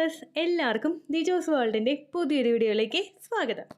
Viewers, എല്ലാവർക്കും ദിജോസ് വേൾഡിൻ്റെ പുതിയൊരു വീഡിയോയിലേക്ക് സ്വാഗതം.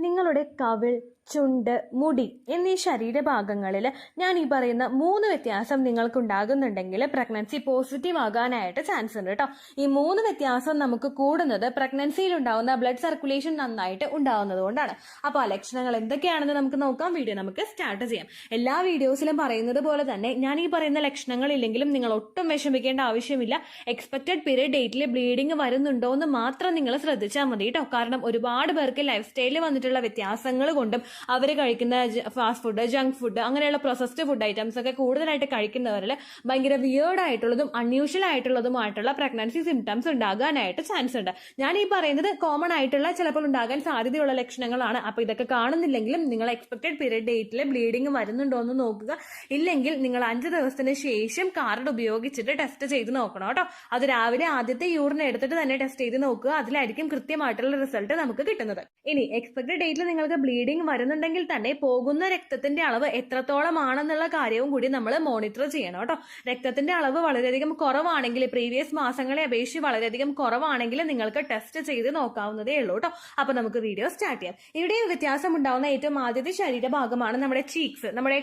നിങ്ങളുടെ കവിൾ, ചുണ്ട്, മുടി എന്നീ ശരീരഭാഗങ്ങളിൽ ഞാൻ ഈ പറയുന്ന 3 വ്യത്യാസം നിങ്ങൾക്കുണ്ടാകുന്നുണ്ടെങ്കിൽ പ്രഗ്നൻസി പോസിറ്റീവ് ആകാനായിട്ട് ചാൻസ് ഉണ്ട് കേട്ടോ. ഈ 3 വ്യത്യാസം നമുക്ക് കൂടുന്നത് പ്രഗ്നൻസിയിൽ ഉണ്ടാവുന്ന ബ്ലഡ് സർക്കുലേഷൻ നന്നായിട്ട് ഉണ്ടാവുന്നത് കൊണ്ടാണ്. അപ്പോൾ ആ ലക്ഷണങ്ങൾ എന്തൊക്കെയാണെന്ന് നമുക്ക് നോക്കാം. വീഡിയോ നമുക്ക് സ്റ്റാർട്ട് ചെയ്യാം. എല്ലാ വീഡിയോസിലും പറയുന്നത് പോലെ തന്നെ ഞാൻ ഈ പറയുന്ന ലക്ഷണങ്ങൾ ഇല്ലെങ്കിലും നിങ്ങൾ ഒട്ടും വിഷമിക്കേണ്ട ആവശ്യമില്ല. എക്സ്പെക്റ്റഡ് പീരിയഡ് ഡേറ്റിൽ ബ്ലീഡിങ് വരുന്നുണ്ടോ എന്ന് മാത്രം നിങ്ങൾ ശ്രദ്ധിച്ചാൽ മതി കേട്ടോ. കാരണം ഒരുപാട് പേർക്ക് ലൈഫ് സ്റ്റൈലിൽ വന്നിട്ടുള്ള വ്യത്യാസങ്ങൾ കൊണ്ടും അവർ കഴിക്കുന്ന ഫാസ്റ്റ് ഫുഡ്, ജങ്ക് ഫുഡ്, അങ്ങനെയുള്ള പ്രോസസ്ഡ് ഫുഡ് ഐറ്റംസ് ഒക്കെ കൂടുതലായിട്ട് കഴിക്കുന്നവരിൽ ഭയങ്കര വിയേർഡ് ആയിട്ടുള്ളതും അൺയൂഷ്വൽ ആയിട്ടുള്ളതുമായിട്ടുള്ള പ്രഗ്നൻസി സിംറ്റംസ് ഉണ്ടാകാനായിട്ട് ചാൻസ് ഉണ്ട്. ഞാൻ ഈ പറയുന്നത് കോമൺ ആയിട്ടുള്ള ചിലപ്പോൾ ഉണ്ടാകാൻ സാധ്യതയുള്ള ലക്ഷണങ്ങളാണ്. അപ്പൊ ഇതൊക്കെ കാണുന്നില്ലെങ്കിലും നിങ്ങൾ എക്സ്പെക്റ്റഡ് പീരിയഡ് ഡേറ്റിൽ ബ്ലീഡിങ് വരുന്നുണ്ടോ എന്ന് നോക്കുക. ഇല്ലെങ്കിൽ നിങ്ങൾ 5 ദിവസത്തിന് ശേഷം കാർഡ് ഉപയോഗിച്ചിട്ട് ടെസ്റ്റ് ചെയ്ത് നോക്കണം കേട്ടോ. അത് രാവിലെ ആദ്യത്തെ യൂറിൻ എടുത്തിട്ട് തന്നെ ടെസ്റ്റ് ചെയ്ത് നോക്കുക. അതിലായിരിക്കും കൃത്യമായിട്ടുള്ള റിസൾട്ട് നമുക്ക് കിട്ടുന്നത്. ഇനി എക്സ്പെക്റ്റഡ് ഡേറ്റിൽ നിങ്ങൾക്ക് ബ്ലീഡിങ് വരുന്നുണ്ടെങ്കിൽ തന്നെ പോകുന്ന രക്തത്തിന്റെ അളവ് എത്രത്തോളം ആണെന്നുള്ള കാര്യവും കൂടി നമ്മൾ മോണിറ്റർ ചെയ്യണം കേട്ടോ. രക്തത്തിന്റെ അളവ് വളരെയധികം കുറവാണെങ്കിൽ, പ്രീവിയസ് മാസങ്ങളെ അപേക്ഷിച്ച് വളരെയധികം കുറവാണെങ്കിൽ നിങ്ങൾക്ക് ടെസ്റ്റ് ചെയ്ത് നോക്കാവുന്നതേ ഉള്ളൂ കേട്ടോ. അപ്പൊ നമുക്ക് വീഡിയോ സ്റ്റാർട്ട് ചെയ്യാം. ഇവിടെ വ്യത്യാസം ഉണ്ടാവുന്ന ഏറ്റവും ആദ്യത്തെ ശരീരഭാഗമാണ് നമ്മുടെ ചീക്സ്, നമ്മുടെ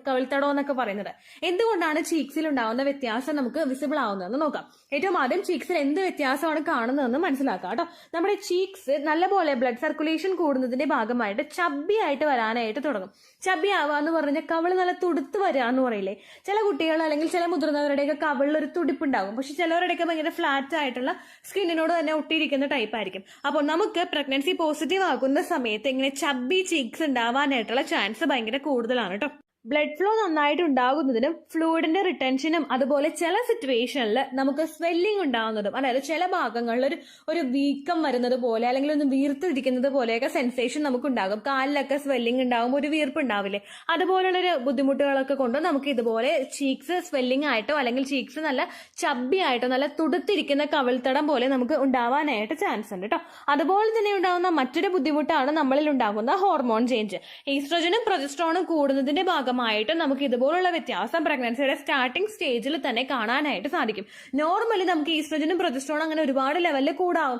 കവിൾത്തടം എന്നൊക്കെ പറയുന്നത്. എന്തുകൊണ്ടാണ് ചീക്സിൽ ഉണ്ടാവുന്ന വ്യത്യാസം നമുക്ക് വിസിബിൾ ആവുന്നതെന്ന് നോക്കാം. ഏറ്റവും ആദ്യം ചീക്സിൽ എന്ത് വ്യത്യാസമാണ് കാണുന്നതെന്ന് മനസ്സിലാക്കാം കേട്ടോ. നമ്മുടെ ചീക്സ് നല്ലപോലെ ബ്ലഡ് സർക്കുലേഷൻ കൂടുന്നതിന്റെ ഭാഗമായിട്ട് ചബ്ബി ആയിട്ട് വരാനായിട്ട് തുടങ്ങും. ചബ്ബി ആവാന്ന് പറഞ്ഞാൽ കവിള് നല്ല തുടുത്ത് വരാന്ന് പറയില്ലേ. ചില കുട്ടികൾ അല്ലെങ്കിൽ ചില മുതിർന്നവരുടെയൊക്കെ കവിളിൽ ഒരു തുടിപ്പുണ്ടാകും. പക്ഷെ ചിലവരുടെയൊക്കെ ഭയങ്കര ഫ്ലാറ്റ് ആയിട്ടുള്ള സ്കിന്നിനോട് തന്നെ ഒട്ടിയിരിക്കുന്ന ടൈപ്പ് ആയിരിക്കും. അപ്പോൾ നമുക്ക് പ്രഗ്നൻസി പോസിറ്റീവ് ആകുന്ന സമയത്ത് ഇങ്ങനെ ചബ്ബി ചീക്സ് ഉണ്ടാവാനായിട്ടുള്ള ചാൻസ് ഭയങ്കര കൂടുതലാണ് കേട്ടോ. ബ്ലഡ് ഫ്ലോ നന്നായിട്ട് ഉണ്ടാകുന്നതിനും ഫ്ലൂയിഡിന്റെ റിട്ടൻഷനും അതുപോലെ ചില സിറ്റുവേഷനിൽ നമുക്ക് സ്വെല്ലിംഗ് ഉണ്ടാകുന്നതും, അതായത് ചില ഭാഗങ്ങളിൽ ഒരു വീക്കം വരുന്നത് പോലെ അല്ലെങ്കിൽ ഒന്ന് വീർത്തിരിക്കുന്നത് പോലെയൊക്കെ സെൻസേഷൻ നമുക്ക് ഉണ്ടാകും. കാലിലൊക്കെ സ്വെല്ലിംഗ് ഉണ്ടാകും, ഒരു വീർപ്പ് ഉണ്ടാവില്ലേ. അതുപോലുള്ളൊരു ബുദ്ധിമുട്ടുകളൊക്കെ കൊണ്ട് നമുക്ക് ഇതുപോലെ ചീക്സ് സ്വെല്ലിംഗ് ആയിട്ടോ അല്ലെങ്കിൽ ചീക്സ് നല്ല ചബ്ബി ആയിട്ടോ നല്ല തുടുത്തിരിക്കുന്ന കവിൾത്തടം പോലെ നമുക്ക് ഉണ്ടാവാനായിട്ട് ചാൻസ് ഉണ്ട് കേട്ടോ. അതുപോലെ തന്നെ ഉണ്ടാകുന്ന മറ്റൊരു ബുദ്ധിമുട്ടാണ് നമ്മളിൽ ഉണ്ടാകുന്ന ഹോർമോൺ ചേഞ്ച്. ഈസ്ട്രജനും പ്രൊജസ്ട്രോണും കൂടുന്നതിന്റെ ഭാഗമായിട്ട് നമുക്ക് ഇതുപോലുള്ള വ്യത്യാസം പ്രഗ്നൻസിയുടെ സ്റ്റാർട്ടിംഗ് സ്റ്റേജിൽ തന്നെ കാണാനായിട്ട് സാധിക്കും. നോർമലി നമുക്ക് ഈസ്ട്രജനും പ്രൊജസ്ട്രോണും അങ്ങനെ ഒരുപാട് ലെവലിൽ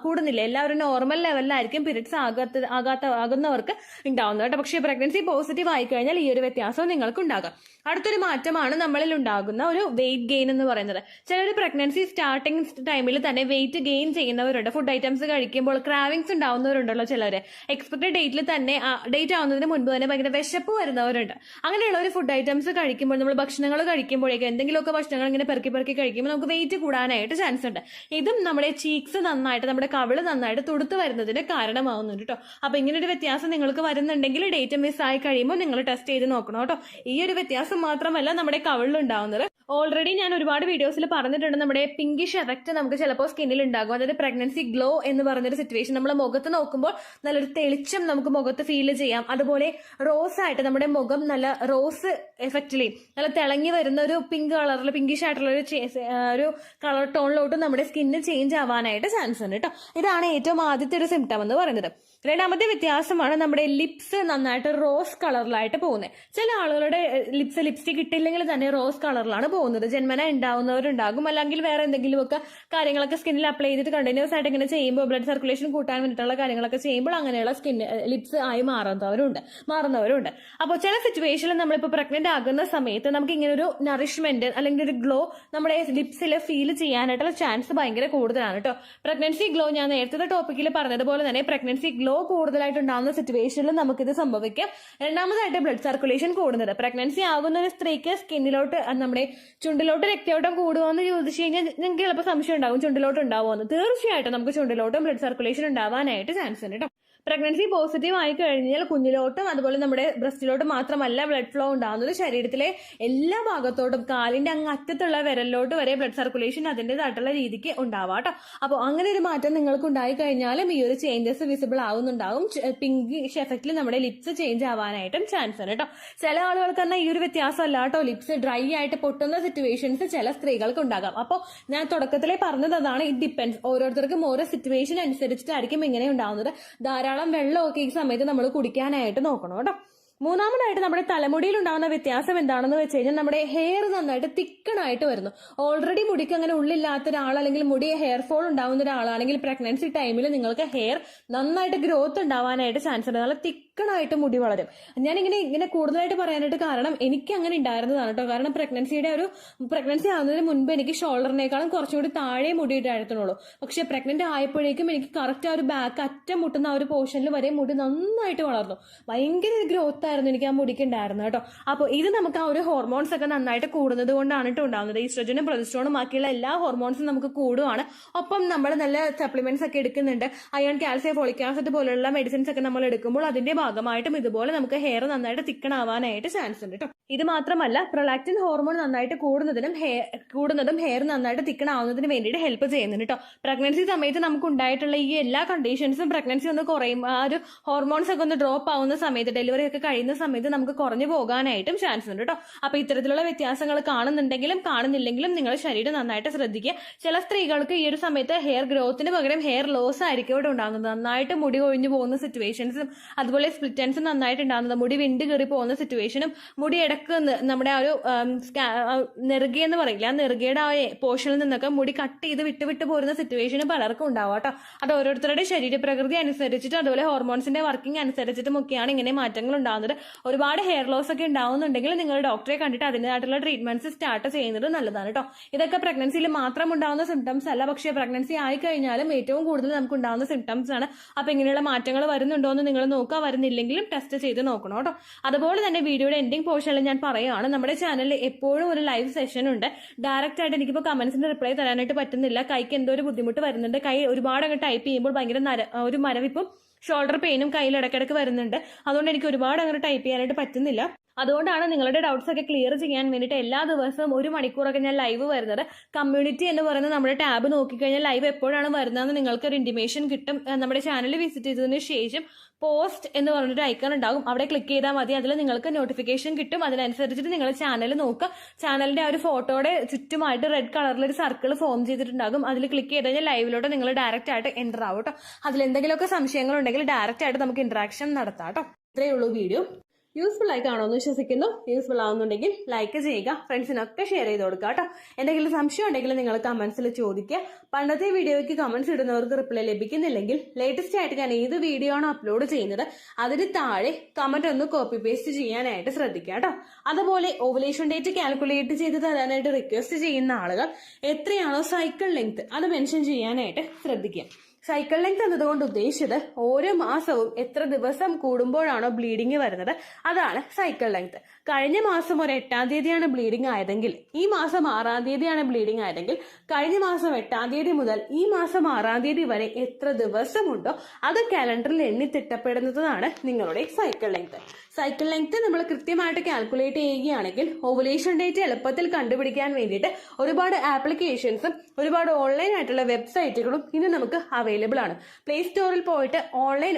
കൂടുന്നില്ല. എല്ലാവരും നോർമൽ ലെവലിലായിരിക്കും പീരിയഡ്സ് ആകുന്നവർക്ക് ഉണ്ടാവുന്നത് കേട്ടോ. പക്ഷേ പ്രഗ്നൻസി പോസിറ്റീവ് ആയി കഴിഞ്ഞാൽ ഈ ഒരു വ്യത്യാസം നിങ്ങൾക്ക് ഉണ്ടാകാം. അടുത്തൊരു മാറ്റമാണ് നമ്മളിൽ ഉണ്ടാകുന്ന ഒരു വെയിറ്റ് ഗെയിൻ എന്ന് പറയുന്നത്. ചിലർ പ്രഗ്നൻസി സ്റ്റാർട്ടിംഗ് ടൈമിൽ തന്നെ വെയിറ്റ് ഗെയിൻ ചെയ്യുന്നവരുണ്ട്. ഫുഡ് ഐറ്റംസ് കഴിക്കുമ്പോൾ ക്രാവിങ്സ് ഉണ്ടാവുന്നവരുണ്ടല്ലോ. ചിലര് എക്സ്പെക്റ്റഡ് ഡേറ്റിൽ തന്നെ ഡേറ്റ് ആവുന്നതിന് മുൻപ് തന്നെ ഭയങ്കര വിശപ്പ് വരുന്നവരുണ്ട്. അങ്ങനെയുള്ള ഒരു ഫുഡ് ഐറ്റംസ് കഴിക്കുമ്പോൾ, നമ്മൾ ഭക്ഷണങ്ങൾ കഴിക്കുമ്പോഴേക്കും എന്തെങ്കിലുമൊക്കെ ഭക്ഷണങ്ങൾ ഇങ്ങനെ പെറുക്കി കഴിക്കുമ്പോൾ നമുക്ക് വെയിറ്റ് കൂടാനായിട്ട് ചാൻസ് ഉണ്ട്. ഇതും നമ്മുടെ ചീക്സ് നന്നായിട്ട്, നമ്മുടെ കവിള് നന്നായിട്ട് തുടുത്ത് വരുന്നതിന് കാരണമാവുന്നുണ്ട് കേട്ടോ. അപ്പൊ ഇങ്ങനൊരു വ്യത്യാസം നിങ്ങൾക്ക് വരുന്നുണ്ടെങ്കിൽ ഡേറ്റ് മിസ് ആയി കഴിയുമ്പോൾ നിങ്ങൾ ടെസ്റ്റ് ചെയ്ത് നോക്കണം കേട്ടോ. ഈ ഒരു വ്യത്യാസം മാത്രമല്ല നമ്മുടെ കവിളിലുണ്ടാവുന്നത്. ഓൾറെഡി ഞാൻ ഒരുപാട് വീഡിയോസിൽ പറഞ്ഞിട്ടുണ്ട്, നമ്മുടെ പിങ്കിഷ് എഫക്ട് നമുക്ക് ചിലപ്പോൾ സ്കിന്നിൽ ഉണ്ടാകും. അതായത് പ്രഗ്നൻസി ഗ്ലോ എന്ന് പറഞ്ഞൊരു സിറ്റുവേഷൻ. നമ്മൾ മുഖത്ത് നോക്കുമ്പോൾ നല്ലൊരു തെളിച്ചം നമുക്ക് മുഖത്ത് ഫീൽ ചെയ്യാം. അതുപോലെ റോസ് ആയിട്ട് നമ്മുടെ മുഖം നല്ല റോസ് എഫക്റ്റിലേയും നല്ല തിളങ്ങി വരുന്ന ഒരു പിങ്ക് കളറിൽ, പിങ്കിഷ് ആയിട്ടുള്ള ഒരു കളർ ടോണിലോട്ട് നമ്മുടെ സ്കിന്ന് ചേഞ്ച് ആവാനായിട്ട് ചാൻസ് ഉണ്ട് കേട്ടോ. ഇതാണ് ഏറ്റവും ആദ്യത്തെ ഒരു സിംറ്റം എന്ന് പറയുന്നത്. രണ്ടാമത്തെ വ്യത്യാസമാണ് നമ്മുടെ ലിപ്സ് നന്നായിട്ട് റോസ് കളറിലായിട്ട് പോകുന്നത്. ചില ആളുകളുടെ ലിപ്സ്റ്റിക് ഇട്ടില്ലെങ്കിൽ തന്നെ റോസ് കളറിലാണ് പോകുന്നത്. ജന്മന ഉണ്ടാവുന്നവരുണ്ടാകും. അല്ലെങ്കിൽ വേറെ എന്തെങ്കിലുമൊക്കെ കാര്യങ്ങളൊക്കെ സ്കിന്നിൽ അപ്ലൈ ചെയ്തിട്ട് കണ്ടിന്യൂസ് ആയിട്ട് ഇങ്ങനെ ചെയ്യുമ്പോൾ ബ്ലഡ് സർക്കുലേഷൻ കൂട്ടാൻ വേണ്ടിയിട്ടുള്ള കാര്യങ്ങളൊക്കെ ചെയ്യുമ്പോൾ അങ്ങനെയുള്ള ലിപ്സ് ആയി മാറുന്നവരുണ്ട്. അപ്പോൾ ചില സിറ്റുവേഷനിൽ നമ്മളിപ്പോൾ പ്രഗ്നന്റ് ആകുന്ന സമയത്ത് നമുക്ക് ഇങ്ങനെ ഒരു നറിഷ്മെന്റ് അല്ലെങ്കിൽ ഒരു ഗ്ലോ നമ്മുടെ ലിപ്സിൽ ഫീൽ ചെയ്യാനായിട്ടുള്ള ചാൻസ് ഭയങ്കര കൂടുതലാണ് കേട്ടോ. പ്രഗ്നൻസി ഗ്ലോ ഞാൻ നേരത്തെ ടോപ്പിക്കിൽ പറഞ്ഞതുപോലെ തന്നെ പ്രഗ്നൻസി ഗ്ലോ കൂടുതലായിട്ട് ഉണ്ടാകുന്ന സിറ്റുവേഷനിൽ നമുക്കിത് സംഭവിക്കാം. രണ്ടാമതായിട്ട് ബ്ലഡ് സർക്കുലേഷൻ കൂടുന്നത്. പ്രഗ്നൻസി ആകുന്ന ഒരു സ്ത്രീക്ക് സ്കിന്നിലോട്ട്, നമ്മുടെ ചുണ്ടിലോട്ട് രക്തയോട്ടം കൂടുമോയെന്ന് ചോദിച്ചു കഴിഞ്ഞാൽ നിങ്ങൾക്ക് ചിലപ്പോൾ സംശയം ഉണ്ടാകും, ചുണ്ടിലോട്ട് ഉണ്ടാവുമെന്ന്. തീർച്ചയായിട്ടും നമുക്ക് ചുണ്ടിലോട്ടും ബ്ലഡ് സർക്കുലേഷൻ ഉണ്ടാവാനായിട്ട് ചാൻസ് ഉണ്ട് കേട്ടോ. പ്രഗ്നൻസി പോസിറ്റീവ് ആയി കഴിഞ്ഞാൽ കുഞ്ഞിലോട്ടും അതുപോലെ നമ്മുടെ ബ്രസ്റ്റിലോട്ടും മാത്രമല്ല ബ്ലഡ് ഫ്ലോ ഉണ്ടാകുന്നത്. ശരീരത്തിലെ എല്ലാ ഭാഗത്തോട്ടും, കാലിന്റെ അങ്ങ് അറ്റത്തുള്ള വിരലിലോട്ട് വരെ ബ്ലഡ് സർക്കുലേഷൻ അതിൻ്റെതായിട്ടുള്ള രീതിക്ക് ഉണ്ടാവാം കേട്ടോ. അപ്പോൾ അങ്ങനെ ഒരു മാറ്റം നിങ്ങൾക്ക് ഉണ്ടായി കഴിഞ്ഞാലും ഈ ഒരു ചേഞ്ചസ് വിസിബിൾ ആവുന്നുണ്ടാവും. പിങ്കിഷ് എഫക്റ്റിൽ നമ്മുടെ ലിപ്സ് ചേഞ്ച് ആവാനായിട്ടും ചാൻസ് ഉണ്ട് കേട്ടോ. ചില ആളുകൾക്ക് തന്നെ ഈ ഒരു വ്യത്യാസം അല്ല കേട്ടോ. ലിപ്സ് ഡ്രൈ ആയിട്ട് പൊട്ടുന്ന സിറ്റുവേഷൻസ് ചില സ്ത്രീകൾക്ക് ഉണ്ടാകാം. അപ്പോൾ ഞാൻ തുടക്കത്തിലേ പറഞ്ഞത് അതാണ്. It depends. ഓരോരുത്തർക്കും ഓരോ സിറ്റുവേഷൻ അനുസരിച്ചിട്ടായിരിക്കും ഇങ്ങനെ ഉണ്ടാവുന്നത്. ധാരാളം വെള്ളമൊക്കെ ഈ സമയത്ത് നമ്മൾ കുടിക്കാനായിട്ട് നോക്കണം കേട്ടോ. മൂന്നാമതായിട്ട് നമ്മുടെ തലമുടിയിൽ ഉണ്ടാകുന്ന വ്യത്യാസം എന്താണെന്ന് വെച്ച് കഴിഞ്ഞാൽ നമ്മുടെ ഹെയർ നന്നായിട്ട് തിക്കണായിട്ട് വരുന്നു. ഓൾറെഡി മുടിക്ക് അങ്ങനെ ഉള്ളില്ലാത്ത ഒരാൾ, അല്ലെങ്കിൽ മുടി ഹെയർ ഫോൾ ഉണ്ടാവുന്ന ഒരാളാണെങ്കിൽ പ്രഗ്നൻസി ടൈമിൽ നിങ്ങൾക്ക് ഹെയർ നന്നായിട്ട് ഗ്രോത്ത് ഉണ്ടാവാനായിട്ട് ചാൻസ് ഉണ്ട്. നല്ല തിക്കണായിട്ട് മുടി വളരും. ഞാനിങ്ങനെ കൂടുതലായിട്ട് പറയാനായിട്ട് കാരണം എനിക്ക് അങ്ങനെ ഉണ്ടായിരുന്നതാണ് കേട്ടോ. കാരണം പ്രഗ്നൻസി ആവുന്നതിന് മുൻപ് എനിക്ക് ഷോൾഡറിനേക്കാളും കുറച്ചുകൂടി താഴെ മുടിയിട്ടായിരുന്നുള്ളൂ. പക്ഷെ പ്രഗ്നന്റ് ആയപ്പോഴേക്കും എനിക്ക് കറക്റ്റ് ആ ഒരു ബാക്ക് അറ്റം മുട്ടുന്ന ആ ഒരു പോർഷനിൽ വരെ മുടി നന്നായിട്ട് വളർന്നു. ഭയങ്കര ഗ്രോത്ത് ആയിരുന്നു എനിക്ക് ആ മുടിക്ക് ഉണ്ടായിരുന്നു കേട്ടോ. അപ്പോൾ ഇത് നമുക്ക് ആ ഒരു ഹോർമോൺസ് ഒക്കെ നന്നായിട്ട് കൂടുന്നത് കൊണ്ടാണ് കേട്ടോ ഉണ്ടാകുന്നത്. ഈസ്ട്രജനും പ്രൊജസ്ട്രോണും ബാക്കിയുള്ള എല്ലാ ഹോർമോൺസും നമുക്ക് കൂടുവാണ്. ഒപ്പം നമ്മൾ നല്ല സപ്ലിമെന്റ്സ് ഒക്കെ എടുക്കുന്നുണ്ട്. അയൺ, കാൽസ്യം, ഫോളിക് ആസിഡ് പോലുള്ള മെഡിസിൻസ് ഒക്കെ നമ്മൾ എടുക്കുമ്പോൾ അതിന്റെ ഭാഗമായിട്ടും ഇതുപോലെ നമുക്ക് ഹെയർ നന്നായിട്ട് തിക്കണാവാനായിട്ട് ചാൻസ് ഉണ്ട് കേട്ടോ. ഇത് മാത്രമല്ല, പ്രൊലാക്റ്റിൻ ഹോർമോൺ നന്നായിട്ട് കൂടുന്നതും ഹെയർ നന്നായിട്ട് തിക്കണാവുന്നതിന് വേണ്ടിയിട്ട് ഹെൽപ്പ് ചെയ്യുന്നുണ്ട് കേട്ടോ. പ്രഗ്നൻസി സമയത്ത് നമുക്ക് ഉണ്ടായിട്ടുള്ള ഈ എല്ലാ കണ്ടീഷൻസും പ്രഗ്നൻസി ഒന്ന് കുറയും, ആ ഒരു ഹോർമോൺസ് ഒക്കെ ഒന്ന് ഡ്രോപ്പ് ആവുന്ന സമയത്ത്, ഡെലിവറി ഒക്കെ കഴിയുന്ന സമയത്ത് നമുക്ക് കുറഞ്ഞു പോകാനായിട്ടും ചാൻസ് ഉണ്ട് കേട്ടോ. അപ്പൊ ഇത്തരത്തിലുള്ള വ്യത്യാസങ്ങൾ കാണുന്നുണ്ടെങ്കിലും കാണുന്നില്ലെങ്കിലും നിങ്ങൾ ശരീരം നന്നായിട്ട് ശ്രദ്ധിക്കുക. ചില സ്ത്രീകൾക്ക് ഈ ഒരു സമയത്ത് ഹെയർ ഗ്രോത്തിന് പകരം ഹെയർ ലോസ് ആയിരിക്കും ഇവിടെ ഉണ്ടാകുന്നത്. നന്നായിട്ട് മുടി കൊഴിഞ്ഞു പോകുന്ന സിറ്റുവേഷൻസും അതുപോലെ സ്പ്ലിറ്റൻസും നന്നായിട്ട് ഉണ്ടാകുന്നത്, മുടി വിണ്ട് കയറി പോകുന്ന സിറ്റുവേഷനും, മുടി ഇടക്ക് നമ്മുടെ ആ ഒരു നെറുക എന്ന് പറയില്ല, ആ നെറുകയുടെ ആ പോർഷനിൽ നിന്നൊക്കെ മുടി കട്ട് ചെയ്ത് വിട്ട് പോരുന്ന സിറ്റുവേഷനും പലർക്കും ഉണ്ടാവും കേട്ടോ. അത് ഓരോരുത്തരുടെ ശരീരപ്രകൃതി അനുസരിച്ചിട്ട് അതുപോലെ ഹോർമോൺസിന്റെ വർക്കിംഗ് അനുസരിച്ചിട്ടും ഒക്കെയാണ് ഇങ്ങനെ മാറ്റങ്ങൾ ഉണ്ടാകുന്നത്. ഒരുപാട് ഹെയർ ലോസ് ഒക്കെ ഉണ്ടാവുന്നുണ്ടെങ്കിൽ നിങ്ങൾ ഡോക്ടറെ കണ്ടിട്ട് അതിൻ്റെതായിട്ടുള്ള ട്രീറ്റ്മെന്റ്സ് സ്റ്റാർട്ട് ചെയ്യുന്നത് നല്ലതാണ് കേട്ടോ. ഇതൊക്കെ പ്രഗ്നൻസിയിൽ മാത്രം ഉണ്ടാവുന്ന സിംറ്റംസ് അല്ല, പക്ഷേ പ്രഗ്നൻസി ആയി കഴിഞ്ഞാലും ഏറ്റവും കൂടുതൽ നമുക്ക് ഉണ്ടാവുന്ന സിംറ്റംസ് ആണ്. അപ്പൊ ഇങ്ങനെയുള്ള മാറ്റങ്ങൾ വരുന്നുണ്ടോ എന്ന് നിങ്ങൾ നോക്കുക. വരുന്നില്ലെങ്കിലും ടെസ്റ്റ് ചെയ്ത് നോക്കണം കേട്ടോ. അതുപോലെ തന്നെ വീഡിയോയുടെ എൻഡിങ് പോർഷനിൽ ഞാൻ പറയുകയാണ്, നമ്മുടെ ചാനലിൽ എപ്പോഴും ഒരു ലൈവ് സെഷൻ ഉണ്ട്. ഡയറക്റ്റ് ആയിട്ട് എനിക്കിപ്പോൾ കമന്റ്സിന് റിപ്ലൈ തരാനായിട്ട് പറ്റുന്നില്ല. കൈക്ക് എന്തോ ഒരു ബുദ്ധിമുട്ട് വരുന്നുണ്ട്. കൈ ഒരുപാട് അങ്ങ് ടൈപ്പ് ചെയ്യുമ്പോൾ ഭയങ്കര ഒരു മരവിപ്പും ഷോൾഡർ പെയിനും കയ്യിൽ ഇടയ്ക്കിടയ്ക്ക് വരുന്നുണ്ട്. അതുകൊണ്ട് എനിക്ക് ഒരുപാട് അങ്ങനെ ടൈപ്പ് ചെയ്യാനായിട്ട് പറ്റുന്നില്ല. അതുകൊണ്ടാണ് നിങ്ങളുടെ ഡൗട്ട്സ് ഒക്കെ ക്ലിയർ ചെയ്യാൻ വേണ്ടിയിട്ട് എല്ലാ ദിവസവും 1 മണിക്കൂറൊക്കെ ഞാൻ ലൈവ് വരുന്നത്. കമ്മ്യൂണിറ്റി എന്ന് പറയുന്ന നമ്മുടെ ടാബ് നോക്കിക്കഴിഞ്ഞാൽ ലൈവ് എപ്പോഴാണ് വരുന്നതെന്ന് നിങ്ങൾക്ക് ഒരു ഇന്റിമേഷൻ കിട്ടും. നമ്മുടെ ചാനൽ വിസിറ്റ് ചെയ്തതിന് ശേഷം പോസ്റ്റ് എന്ന് പറഞ്ഞൊരു ഐക്കൺ ഉണ്ടാകും, അവിടെ ക്ലിക്ക് ചെയ്താൽ മതി. അതിൽ നിങ്ങൾക്ക് നോട്ടിഫിക്കേഷൻ കിട്ടും. അതിനനുസരിച്ചിട്ട് നിങ്ങൾ ചാനൽ നോക്കുക. ചാനലിന്റെ ആ ഒരു ഫോട്ടോയുടെ ചുറ്റുമായിട്ട് റെഡ് കളറിൽ ഒരു സർക്കിൾ ഫോം ചെയ്തിട്ടുണ്ടാകും. അതിൽ ക്ലിക്ക് ചെയ്ത് കഴിഞ്ഞാൽ ലൈവിലോട്ട് നിങ്ങൾ ഡയറക്റ്റ് ആയിട്ട് എൻ്റർ ആവും കേട്ടോ. അതിൽ എന്തെങ്കിലുമൊക്കെ സംശയങ്ങളുണ്ടെങ്കിൽ ഡയറക്റ്റ് ആയിട്ട് നമുക്ക് ഇന്ററാക്ഷൻ നടത്താം കേട്ടോ. ഇത്രയേ ഉള്ളൂ വീഡിയോ. യൂസ്ഫുൾ ആയി കാണുമെന്ന് വിശ്വസിക്കുന്നു. യൂസ്ഫുൾ ആവുന്നുണ്ടെങ്കിൽ ലൈക്ക് ചെയ്യുക, ഫ്രണ്ട്സിനൊക്കെ ഷെയർ ചെയ്ത് കൊടുക്കുക കേട്ടോ. എന്തെങ്കിലും സംശയം ഉണ്ടെങ്കിൽ നിങ്ങൾ കമന്റ്സിൽ ചോദിക്കുക. പണ്ടത്തെ വീഡിയോയ്ക്ക് കമന്റ്സ് ഇടുന്നവർക്ക് റിപ്ലൈ ലഭിക്കുന്നില്ലെങ്കിൽ ലേറ്റസ്റ്റ് ആയിട്ട് ഞാൻ ഏത് വീഡിയോ ആണോ അപ്ലോഡ് ചെയ്യുന്നത് അതിന് താഴെ കമന്റ് ഒന്ന് കോപ്പി പേസ്റ്റ് ചെയ്യാനായിട്ട് ശ്രദ്ധിക്കുക കേട്ടോ. അതുപോലെ ഓവുലേഷൻ ഡേറ്റ് കാൽക്കുലേറ്റ് ചെയ്ത് തരാനായിട്ട് റിക്വസ്റ്റ് ചെയ്യുന്ന ആളുകൾ എത്രയാണോ സൈക്കിൾ ലെങ്ത് അത് മെൻഷൻ ചെയ്യാനായിട്ട് ശ്രദ്ധിക്കുക. സൈക്കിൾ ലെങ്ത് എന്നതുകൊണ്ട് ഉദ്ദേശിച്ചത് ഓരോ മാസവും എത്ര ദിവസം കൂടുമ്പോഴാണോ ബ്ലീഡിങ് വരുന്നത് അതാണ് സൈക്കിൾ ലെങ്ത്. കഴിഞ്ഞ മാസം ഒരു 8-ാം തീയതിയാണ് ബ്ലീഡിങ് ആയതെങ്കിൽ ഈ മാസം 6-ാം തീയതിയാണ് ബ്ലീഡിങ് ആയതെങ്കിൽ കഴിഞ്ഞ മാസം 8-ാം തീയതി മുതൽ ഈ മാസം 6-ാം തീയതി വരെ എത്ര ദിവസമുണ്ടോ അത് കാലണ്ടറിൽ എണ്ണി തിട്ടപ്പെടുന്നതാണ് നിങ്ങളുടെ സൈക്കിൾ ലെങ്ത്. സൈക്കിൾ ലെങ്ത് നമ്മൾ കൃത്യമായിട്ട് കാൽക്കുലേറ്റ് ചെയ്യുകയാണെങ്കിൽ ഓവുലേഷൻ ഡേറ്റ് എളുപ്പത്തിൽ കണ്ടുപിടിക്കാൻ വേണ്ടിയിട്ട് ഒരുപാട് ആപ്ലിക്കേഷൻസും ഒരുപാട് ഓൺലൈൻ ആയിട്ടുള്ള വെബ്സൈറ്റുകളും ഇന്ന് നമുക്ക് അവൈലബിൾ ആണ്. പ്ലേ സ്റ്റോറിൽ പോയിട്ട് ഓൺലൈൻ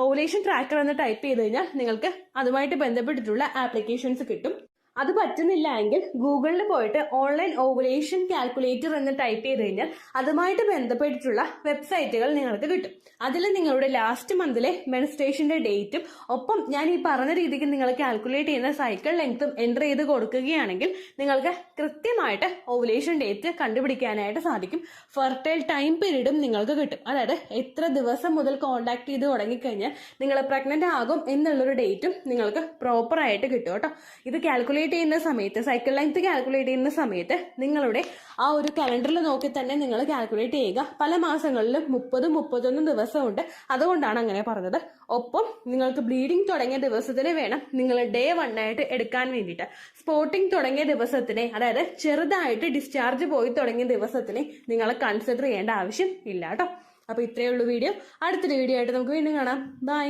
ഓവുലേഷൻ ട്രാക്കർ എന്ന് ടൈപ്പ് ചെയ്ത് കഴിഞ്ഞാൽ നിങ്ങൾക്ക് അതുമായിട്ട് ബന്ധപ്പെട്ടിട്ടുള്ള ആപ്ലിക്കേഷൻസ് കിട്ടും. അത് പറ്റുന്നില്ല എങ്കിൽ ഗൂഗിളിൽ പോയിട്ട് ഓൺലൈൻ ഓവുലേഷൻ കാൽക്കുലേറ്റർ എന്ന് ടൈപ്പ് ചെയ്ത് കഴിഞ്ഞാൽ അതുമായിട്ട് ബന്ധപ്പെട്ടിട്ടുള്ള വെബ്സൈറ്റുകൾ നിങ്ങൾക്ക് കിട്ടും. അതിൽ നിങ്ങളുടെ ലാസ്റ്റ് മന്തിലെ മെൻസ്ട്രേഷന്റെ ഡേറ്റും ഒപ്പം ഞാൻ ഈ പറഞ്ഞ രീതിക്ക് നിങ്ങൾ കാൽക്കുലേറ്റ് ചെയ്യുന്ന സൈക്കിൾ ലെങ്ത്തും എൻ്റർ ചെയ്ത് കൊടുക്കുകയാണെങ്കിൽ നിങ്ങൾക്ക് കൃത്യമായിട്ട് ഓവുലേഷൻ ഡേറ്റ് കണ്ടുപിടിക്കാനായിട്ട് സാധിക്കും. ഫെർട്ടൈൽ ടൈം പീരീഡും നിങ്ങൾക്ക് കിട്ടും. അതായത് എത്ര ദിവസം മുതൽ കോണ്ടാക്ട് ചെയ്ത് തുടങ്ങിക്കഴിഞ്ഞാൽ നിങ്ങൾ പ്രഗ്നന്റ് ആകും എന്നുള്ളൊരു ഡേറ്റും നിങ്ങൾക്ക് പ്രോപ്പറായിട്ട് കിട്ടും കേട്ടോ. ഇത് കാൽക്കുലേറ്റ് ചെയ്യുന്ന സമയത്ത് സൈക്കിൾ ലെങ്ത് കാൽക്കുലേറ്റ് ചെയ്യുന്ന സമയത്ത് നിങ്ങളുടെ ആ ഒരു കലണ്ടറിൽ നോക്കി തന്നെ നിങ്ങൾ കാൽക്കുലേറ്റ് ചെയ്യുക. പല മാസങ്ങളിലും 30-31 ദിവസമുണ്ട്. അതുകൊണ്ടാണ് അങ്ങനെ പറഞ്ഞത്. ഒപ്പം നിങ്ങൾക്ക് ബ്ലീഡിങ് തുടങ്ങിയ ദിവസത്തിന് വേണം നിങ്ങൾ ഡേ 1 ആയിട്ട് എടുക്കാൻ വേണ്ടിയിട്ട്. സ്പോട്ടിങ് തുടങ്ങിയ ദിവസത്തിനെ, അതായത് ചെറുതായിട്ട് ഡിസ്ചാർജ് പോയി തുടങ്ങിയ ദിവസത്തിനെ നിങ്ങൾ കൺസിഡർ ചെയ്യേണ്ട ആവശ്യം ഇല്ല കേട്ടോ. അപ്പൊ ഇത്രയേ ഉള്ളൂ വീഡിയോ. അടുത്തൊരു വീഡിയോ ആയിട്ട് നമുക്ക് വീണ്ടും കാണാം. ബൈ.